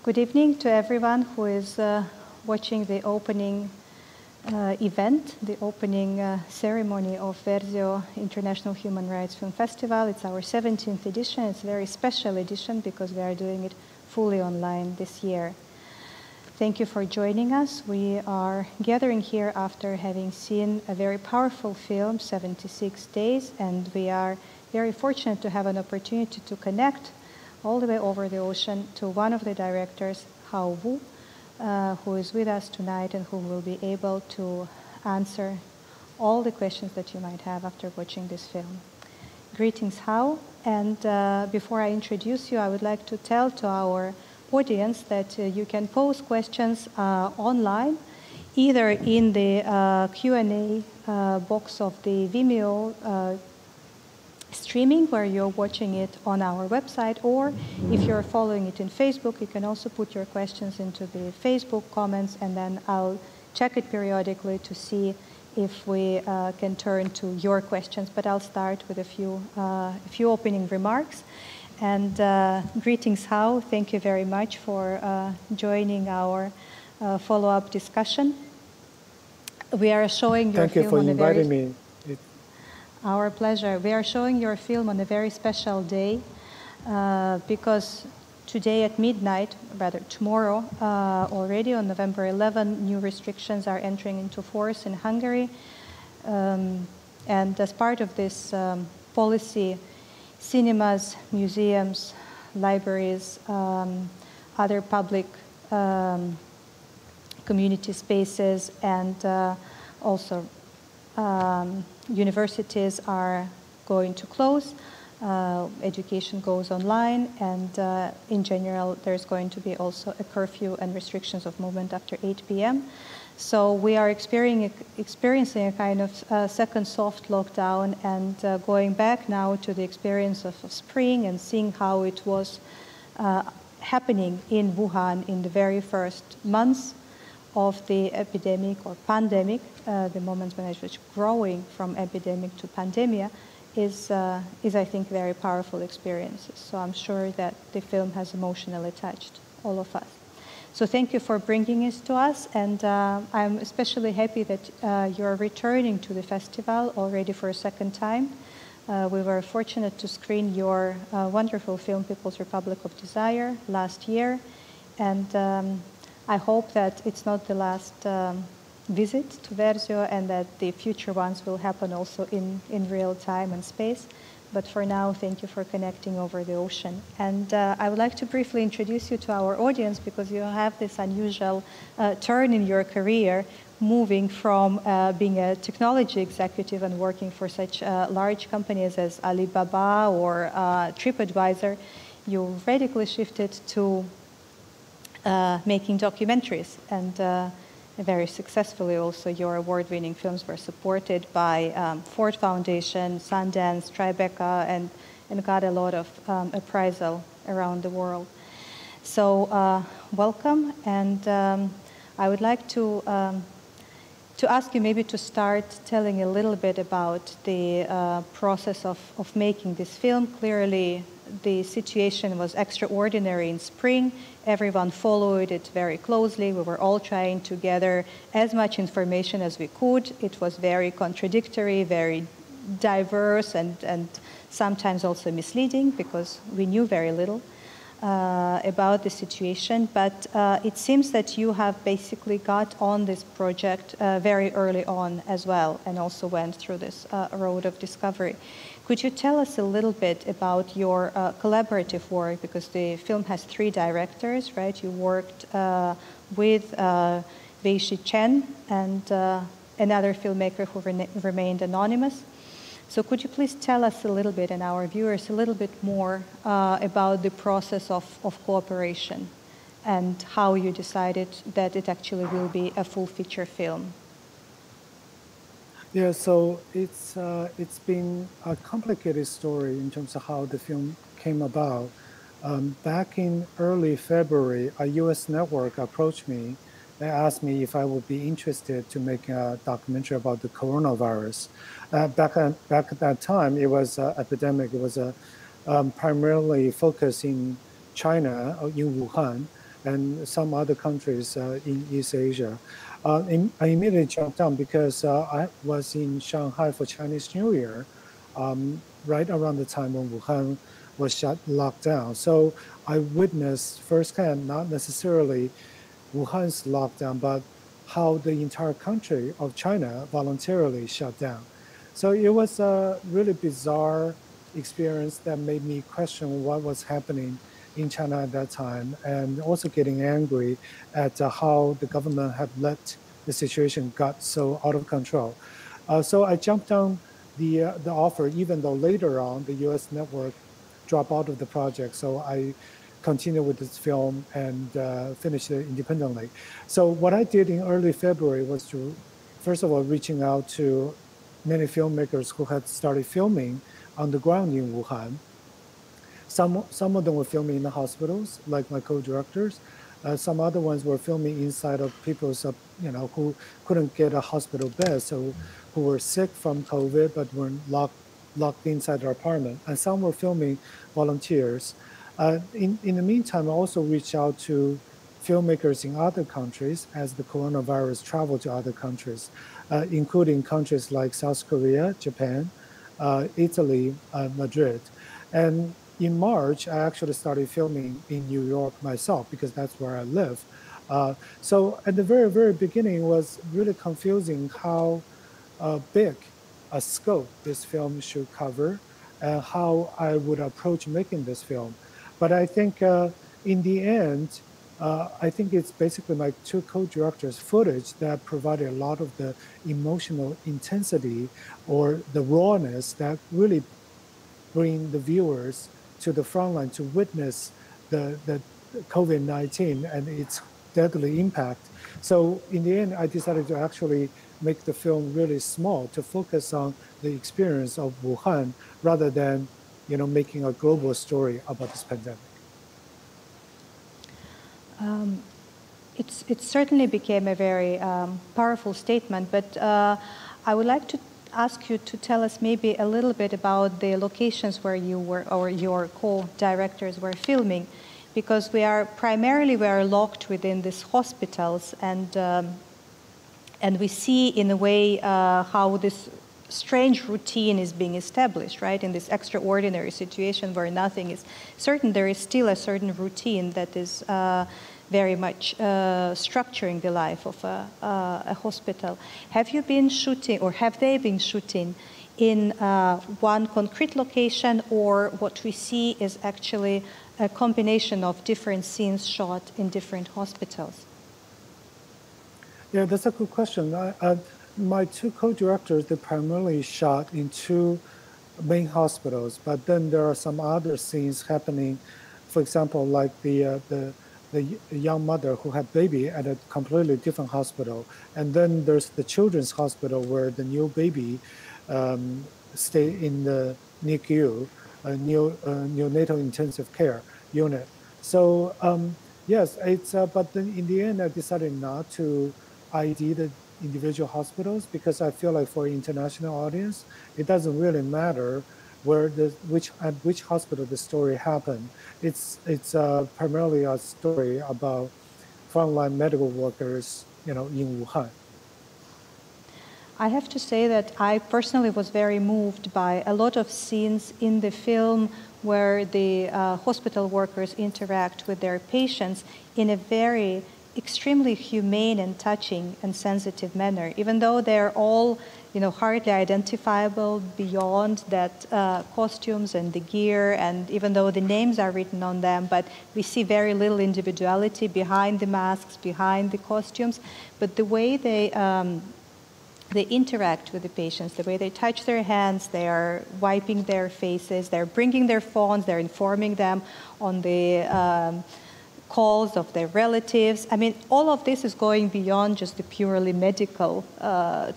Good evening to everyone who is watching the opening event, the opening ceremony of Verzió International Human Rights Film Festival. It's our 17th edition. It's a very special edition because we are doing it fully online this year. Thank you for joining us. We are gathering here after having seen a very powerful film, 76 Days, and we are very fortunate to have an opportunity to connect all the way over the ocean to one of the directors, Hao Wu, who is with us tonight and who will be able to answer all the questions that you might have after watching this film. Greetings, Hao. And before I introduce you, I would like to tell to our audience that you can pose questions online, either in the Q&A box of the Vimeo streaming where you're watching it on our website, or if you're following it in Facebook, you can also put your questions into the Facebook comments, and then I'll check it periodically to see if we can turn to your questions. But I'll start with a few opening remarks. And greetings, Hao. Thank you very much for joining our follow-up discussion. We are showing your film on a very... Thank you for inviting me. Our pleasure. We are showing your film on a very special day because today at midnight, rather tomorrow, already on November 11, new restrictions are entering into force in Hungary. And as part of this policy, cinemas, museums, libraries, other public community spaces, and also universities are going to close, education goes online, and in general there's going to be also a curfew and restrictions of movement after 8 p.m. So we are experiencing a kind of second soft lockdown, and going back now to the experience of spring and seeing how it was happening in Wuhan in the very first months of the epidemic or pandemic, the moments when it was growing from epidemic to pandemia, is I think, very powerful experiences. So I'm sure that the film has emotionally touched all of us. So thank you for bringing it to us, and I'm especially happy that you're returning to the festival already for a second time. We were fortunate to screen your wonderful film, People's Republic of Desire, last year, and I hope that it's not the last visit to Verzió, and that the future ones will happen also in real time and space. But for now, thank you for connecting over the ocean. And I would like to briefly introduce you to our audience, because you have this unusual turn in your career, moving from being a technology executive and working for such large companies as Alibaba or TripAdvisor. You radically shifted to making documentaries, and very successfully also. Your award-winning films were supported by Ford Foundation, Sundance, Tribeca, and got a lot of appraisal around the world. So welcome, and I would like to ask you maybe to start telling a little bit about the process of making this film. Clearly, the situation was extraordinary in spring. Everyone followed it very closely. We were all trying to gather as much information as we could. It was very contradictory, very diverse, and sometimes also misleading, because we knew very little about the situation. But it seems that you have basically got on this project very early on as well, and also went through this road of discovery. Could you tell us a little bit about your collaborative work? Because the film has 3 directors, right? You worked with Weishi Chen and another filmmaker who remained anonymous. So could you please tell us a little bit, and our viewers, a little bit more about the process of cooperation and how you decided that it actually will be a full feature film? Yeah, so it's been a complicated story in terms of how the film came about. Back in early February, a U.S. network approached me. They asked me if I would be interested to make a documentary about the coronavirus. Back at that time, it was an epidemic. It was primarily focused in China, in Wuhan. and some other countries in East Asia. I immediately jumped on because I was in Shanghai for Chinese New Year, right around the time when Wuhan was locked down. So I witnessed firsthand, not necessarily Wuhan's lockdown, but how the entire country of China voluntarily shut down. So it was a really bizarre experience that made me question what was happening in China at that time, and also getting angry at how the government had let the situation got so out of control. So I jumped on the offer, even though later on the U.S. network dropped out of the project. So I continued with this film and finished it independently. So what I did in early February was to, first of all, reaching out to many filmmakers who had started filming on the ground in Wuhan. Some of them were filming in the hospitals, like my co-directors. Some other ones were filming inside of people's, who couldn't get a hospital bed, so who were sick from COVID but were locked inside their apartment. And some were filming volunteers. In the meantime, I also reached out to filmmakers in other countries as the coronavirus traveled to other countries, including countries like South Korea, Japan, Italy, Madrid. And in March, I actually started filming in New York myself because that's where I live. So at the very, very beginning, it was really confusing how big a scope this film should cover and how I would approach making this film. But I think in the end, I think it's basically my two co-directors' footage that provided a lot of the emotional intensity or the rawness that really bring the viewers to the front line to witness the COVID-19 and its deadly impact. So in the end, I decided to actually make the film really small to focus on the experience of Wuhan rather than, making a global story about this pandemic. It certainly became a very powerful statement, but I would like to ask you to tell us maybe a little bit about the locations where you were, or your co-directors were filming, because we are locked within these hospitals, and we see in a way how this strange routine is being established, right? In this extraordinary situation where nothing is certain, there is still a certain routine that is very much structuring the life of a hospital. Have you been shooting, or have they been shooting in one concrete location, or what we see is actually a combination of different scenes shot in different hospitals? Yeah, that's a good question. My two co-directors, they primarily shot in two main hospitals, but then there are some other scenes happening. For example, like the young mother who had baby at a completely different hospital. And then there's the children's hospital where the new baby stay in the NICU, neonatal intensive care unit. So yes, it's, but then in the end, I decided not to ID the individual hospitals because I feel like for an international audience, it doesn't really matter where at which hospital the story happened. It's primarily a story about frontline medical workers, in Wuhan. I have to say that I personally was very moved by a lot of scenes in the film where the hospital workers interact with their patients in a very extremely humane and touching and sensitive manner, even though they're all, hardly identifiable beyond that costumes and the gear, and even though the names are written on them, but we see very little individuality behind the masks, behind the costumes. But the way they interact with the patients, the way they touch their hands, they are wiping their faces, they're bringing their phones, they're informing them on the calls of their relatives. I mean, all of this is going beyond just the purely medical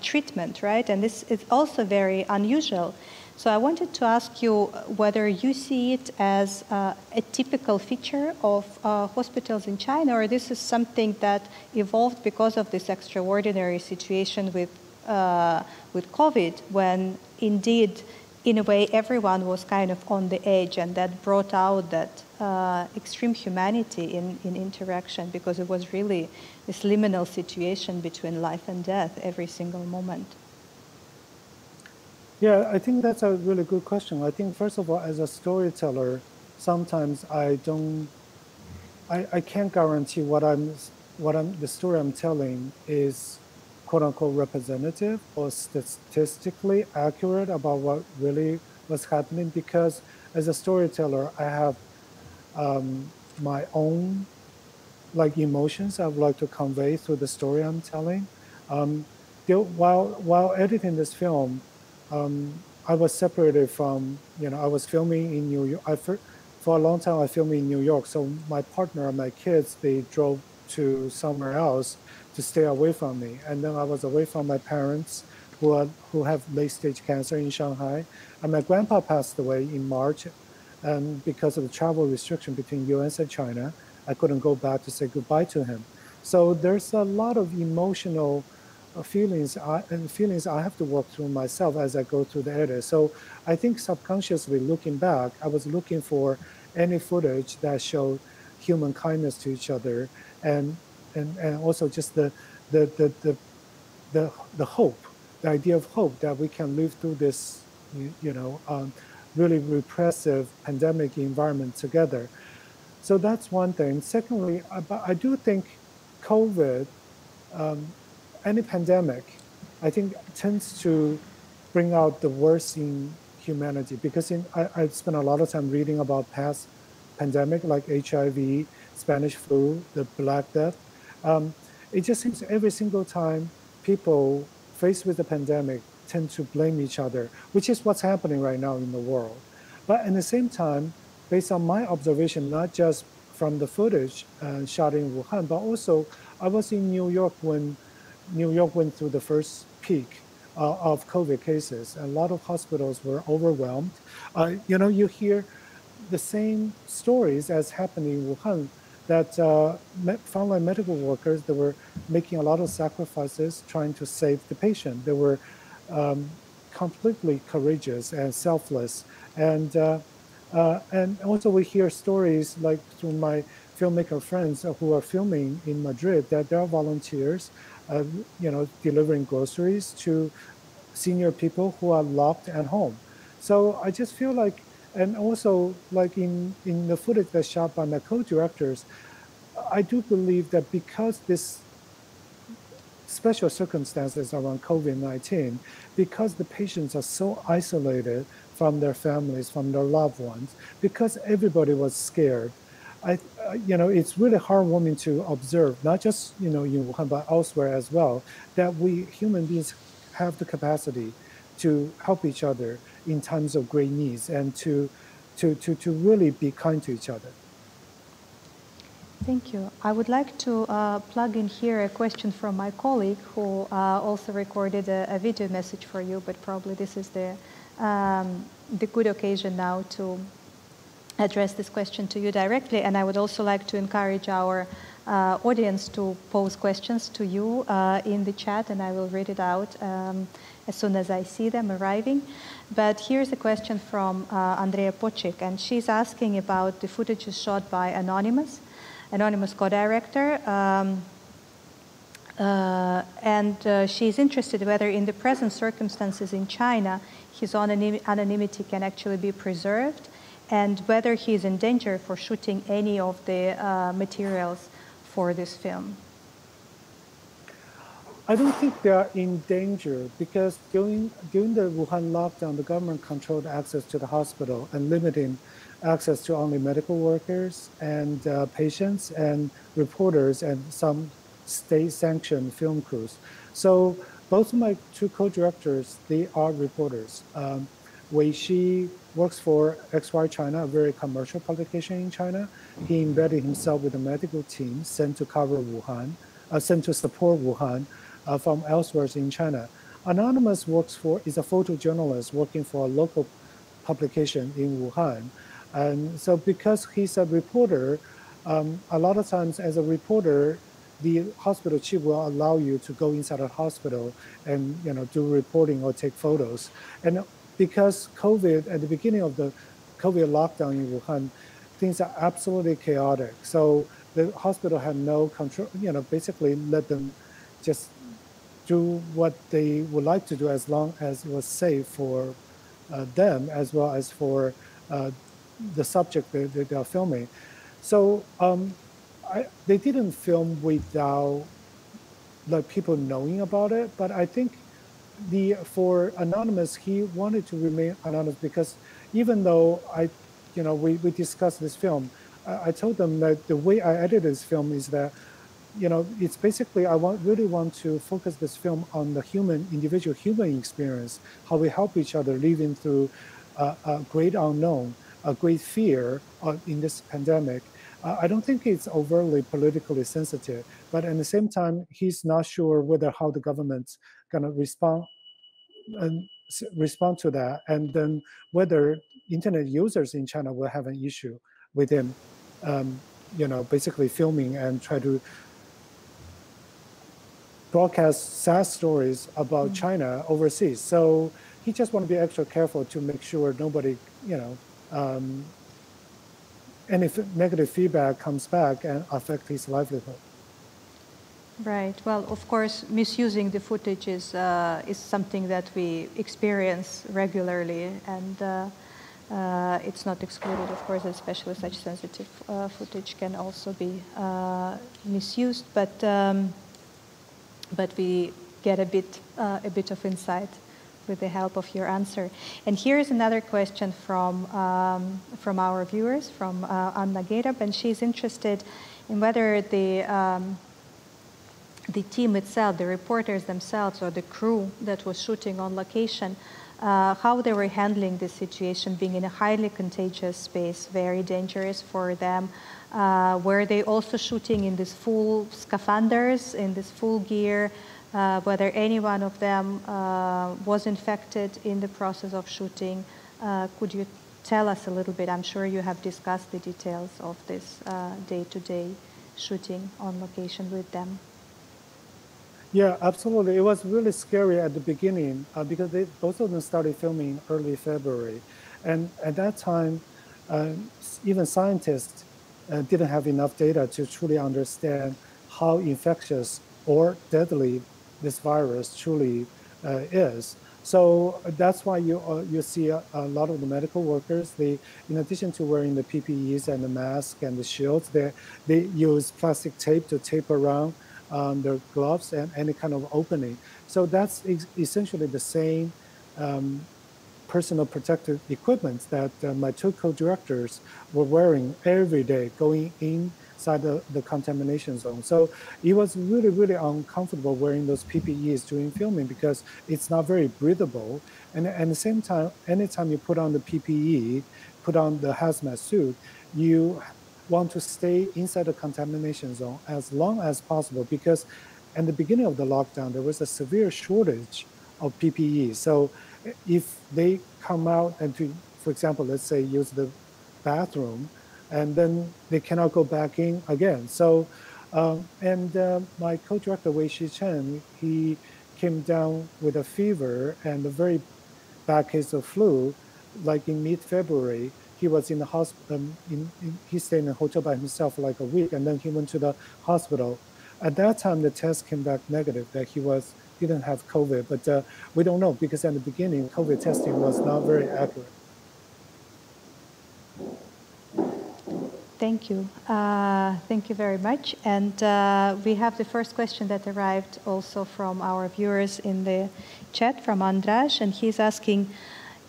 treatment, right? And this is also very unusual. So I wanted to ask you whether you see it as a typical feature of hospitals in China, or this is something that evolved because of this extraordinary situation with COVID, when indeed in a way, everyone was kind of on the edge, and that brought out that extreme humanity in interaction, because it was really this liminal situation between life and death every single moment. Yeah, I think that's a really good question. I think, first of all, as a storyteller, sometimes I can't guarantee the story I'm telling is quote unquote representative or statistically accurate about what really was happening, because as a storyteller, I have my own emotions I would like to convey through the story I'm telling. While editing this film, I was separated from, I was filming in New York. For a long time, I filmed in New York. So my partner and my kids, they drove to somewhere else to stay away from me. And then I was away from my parents who have late-stage cancer in Shanghai. And my grandpa passed away in March. And because of the travel restriction between US and China, I couldn't go back to say goodbye to him. So there's a lot of emotional feelings I have to work through myself as I go through the edit. So I think subconsciously looking back, I was looking for any footage that showed human kindness to each other, and also just the hope, the idea of hope that we can live through this, really repressive pandemic environment together. So that's one thing. Secondly, I do think COVID, any pandemic, I think tends to bring out the worst in humanity, because I've spent a lot of time reading about past pandemic like HIV, Spanish flu, the Black Death. It just seems every single time people faced with the pandemic tend to blame each other, which is what's happening right now in the world. But at the same time, based on my observation, not just from the footage shot in Wuhan, but also I was in New York when New York went through the first peak of COVID cases. A lot of hospitals were overwhelmed. You hear the same stories as happening in Wuhan, that frontline medical workers, they were making a lot of sacrifices trying to save the patient. They were completely courageous and selfless. And also we hear stories like through my filmmaker friends who are filming in Madrid, that there are volunteers, delivering groceries to senior people who are locked at home. So I just feel like, and also like in the footage that's shot by my co-directors, I do believe that because this special circumstances around COVID-19, because the patients are so isolated from their families, from their loved ones, because everybody was scared, it's really heartwarming to observe, not just in Wuhan, but elsewhere as well, that we human beings have the capacity to help each other in times of great needs, and to really be kind to each other. Thank you. I would like to plug in here a question from my colleague who also recorded a video message for you, but probably this is the good occasion now to address this question to you directly. And I would also like to encourage our audience to pose questions to you in the chat, and I will read it out as soon as I see them arriving. But here's a question from Andrea Pocic, and she's asking about the footage shot by Anonymous co-director, and she's interested whether in the present circumstances in China, his anonymity can actually be preserved, and whether he is in danger for shooting any of the materials for this film. I don't think they are in danger, because during the Wuhan lockdown, the government controlled access to the hospital and limiting access to only medical workers and patients and reporters and some state-sanctioned film crews. So both of my two co-directors, they are reporters. Wei Shi works for XY China, a very commercial publication in China. He embedded himself with a medical team sent to cover Wuhan, sent to support Wuhan from elsewhere in China. Anonymous is a photojournalist working for a local publication in Wuhan. And so because he's a reporter, a lot of times as a reporter, the hospital chief will allow you to go inside a hospital and do reporting or take photos. And because COVID, at the beginning of the COVID lockdown in Wuhan, things are absolutely chaotic. So the hospital had no control, basically let them just do what they would like to do as long as it was safe for them as well as for the subject they are filming. So they didn't film without people knowing about it, but I think for Anonymous, he wanted to remain anonymous because even though we discussed this film, I told them that the way I edited this film is that it's basically really want to focus this film on the individual human experience, how we help each other living through a great unknown, a great fear in this pandemic. I don't think it's overtly politically sensitive, but at the same time, he's not sure how the government's going to respond to that, and then whether internet users in China will have an issue with him, basically filming and try to broadcast sad stories about China overseas. So he just want to be extra careful to make sure nobody, any negative feedback comes back and affect his livelihood. Right. Well, of course, misusing the footage is something that we experience regularly, and it's not excluded, of course, especially such sensitive footage can also be misused. But we get a bit of insight with the help of your answer. And here's another question from our viewers, from Anna Gerab, and she's interested in whether the team itself, the reporters themselves, or the crew that was shooting on location, how they were handling this situation, being in a highly contagious space, very dangerous for them. Were they also shooting in these full scaphanders, in this full gear? Whether any one of them was infected in the process of shooting? Could you tell us a little bit? I'm sure you have discussed the details of this day-to-day shooting on location with them. Yeah, absolutely. It was really scary at the beginning because both of them started filming early February. And at that time, even scientists didn't have enough data to truly understand how infectious or deadly this virus truly is. So that's why you see a lot of the medical workers, in addition to wearing the PPEs and the mask and the shields, they use plastic tape to tape around their gloves and any kind of opening. So that's essentially the same personal protective equipment that my two co-directors were wearing every day going inside the contamination zone. So it was really, really uncomfortable wearing those PPEs during filming because it's not very breathable. And at the same time, anytime you put on the PPE, put on the hazmat suit, you want to stay inside the contamination zone as long as possible because at the beginning of the lockdown, there was a severe shortage of PPE. So if they come out and for example, let's say use the bathroom, and then they cannot go back in again. So, my co-director, Wei Shi-chen, he came down with a fever and a very bad case of flu, like in mid-February. He was in the hospital, he stayed in a hotel by himself for like a week, and then he went to the hospital. At that time, the test came back negative, that he didn't have COVID, but we don't know because at the beginning, COVID testing was not very accurate. Thank you. Thank you very much. And we have the first question that arrived also from our viewers in the chat from Andras, and he's asking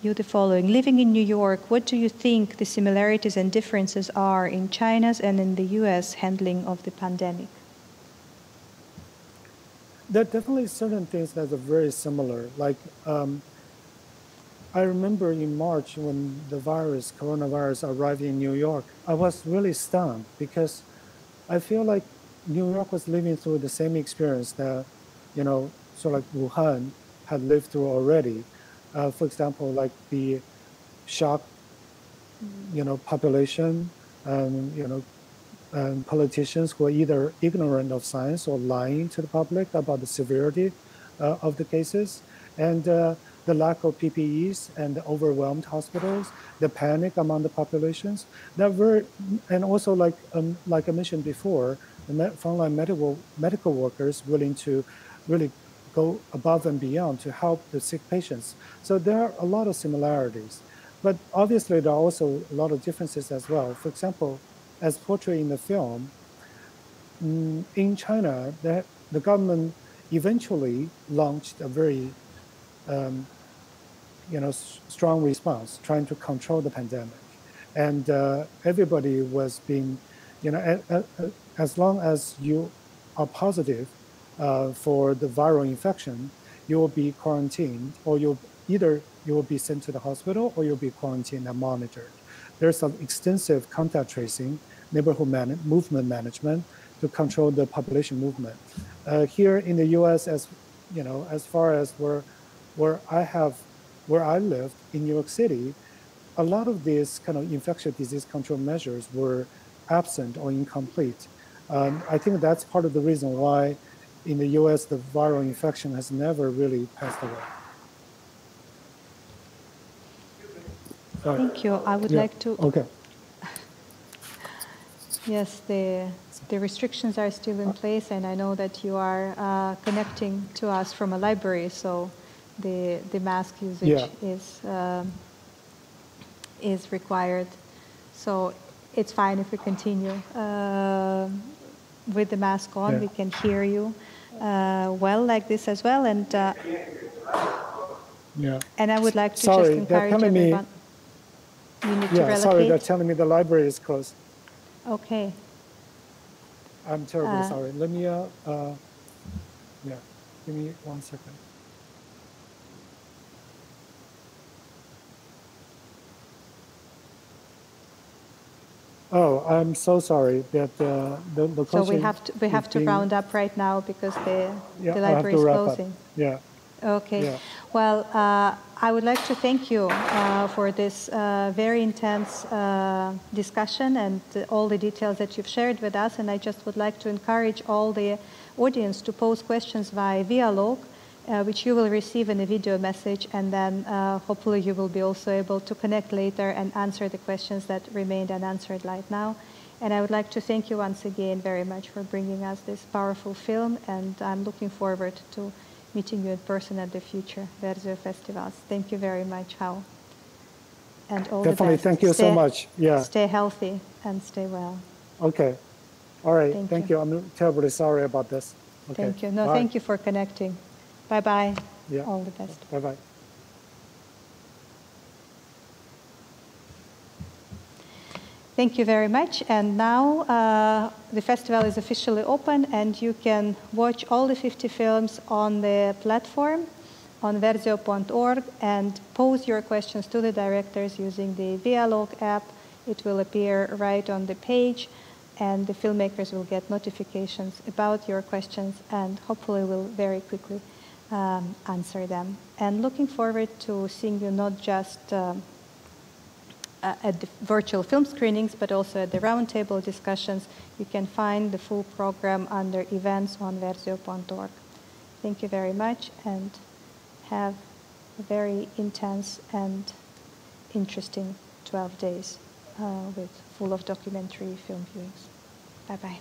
you the following. Living in New York, what do you think the similarities and differences are in China's and in the US handling of the pandemic? There are definitely certain things that are very similar. Like, I remember in March when the coronavirus arrived in New York, I was really stunned because I feel like New York was living through the same experience that, sort of like Wuhan had lived through already. For example, like the shock, population, politicians who are either ignorant of science or lying to the public about the severity of the cases. And the the lack of PPEs and the overwhelmed hospitals, the panic among the populations, and also like I mentioned before, the frontline medical workers willing to really go above and beyond to help the sick patients. So there are a lot of similarities, but obviously there are also a lot of differences as well. For example, as portrayed in the film, in China, the government eventually launched a very strong response, trying to control the pandemic. And everybody was being, as long as you are positive for the viral infection, you will be quarantined, or you will be sent to the hospital, or you'll be quarantined and monitored. There's some extensive contact tracing, neighborhood movement management to control the population movement. Here in the U.S., as far as where I lived in New York City, a lot of these kind of infectious disease control measures were absent or incomplete. I think that's part of the reason why in the US, the viral infection has never really passed away. Thank you. I would like to... Okay. Yes, the restrictions are still in place, and I know that you are connecting to us from a library, so the mask usage is required. So it's fine if we continue with the mask on. We can hear you well like this as well, and and I would like to just encourage everyone. You need to relocate. Sorry, they're telling me the library is closed. Okay. I'm terribly sorry. Let me, give me 1 second. Oh, I'm so sorry that the So we have to round up right now because the library is closing. Yeah. Okay. Yeah. Well, I would like to thank you for this very intense discussion and all the details that you've shared with us. And I just would like to encourage all the audience to pose questions via Dialog, which you will receive in a video message. And then hopefully you will be also able to connect later and answer the questions that remained unanswered right now. And I would like to thank you once again very much for bringing us this powerful film. And I'm looking forward to meeting you in person at the future Verzió festivals. Thank you very much, Hao. And all the best. Definitely, thank you so much. Yeah. Stay healthy and stay well. Okay. All right. Thank you. I'm terribly sorry about this. Okay. Thank you. No, bye. Thank you for connecting. Bye-bye. Yeah. All the best. Bye-bye. Thank you very much. And now the festival is officially open, and you can watch all the 50 films on the platform on verzió.org and pose your questions to the directors using the Dialog app. It will appear right on the page, and the filmmakers will get notifications about your questions and hopefully will very quickly answer them. And looking forward to seeing you not just at the virtual film screenings, but also at the roundtable discussions. You can find the full program under events on verzió.org. Thank you very much, and have a very intense and interesting 12 days full of documentary film viewings. Bye-bye.